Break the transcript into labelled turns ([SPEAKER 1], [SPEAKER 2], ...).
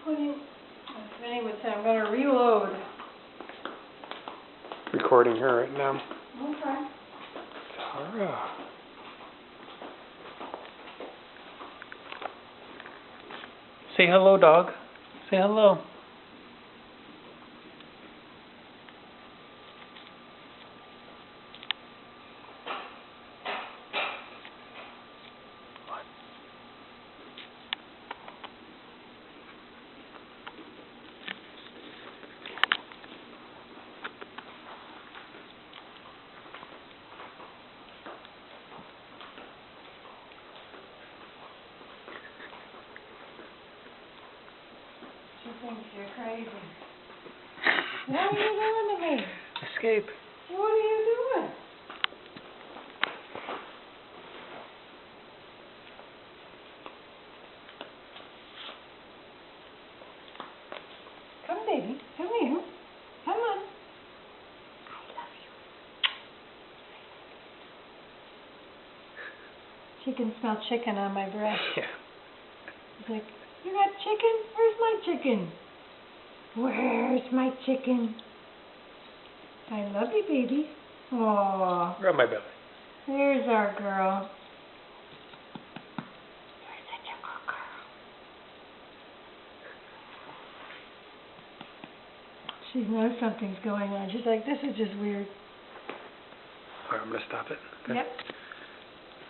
[SPEAKER 1] putting, as Vinny would say, I'm going to reload.
[SPEAKER 2] Recording her right now.
[SPEAKER 1] Okay.
[SPEAKER 2] Tara. Say hello, dog. Say hello.
[SPEAKER 1] She thinks you're crazy. What are you doing to me?
[SPEAKER 2] Escape.
[SPEAKER 1] What are you doing? Come, baby. Come here. Come on. I love you. She can smell chicken on my breath.
[SPEAKER 2] Yeah.
[SPEAKER 1] She's like, you got chicken? Where's my chicken? Where's my chicken? I love you, baby. Aww.
[SPEAKER 2] Rub my belly.
[SPEAKER 1] There's our girl. You're such a good girl. She knows something's going on. She's like, this is just weird.
[SPEAKER 2] Alright, I'm gonna stop it. Okay.
[SPEAKER 1] Yep.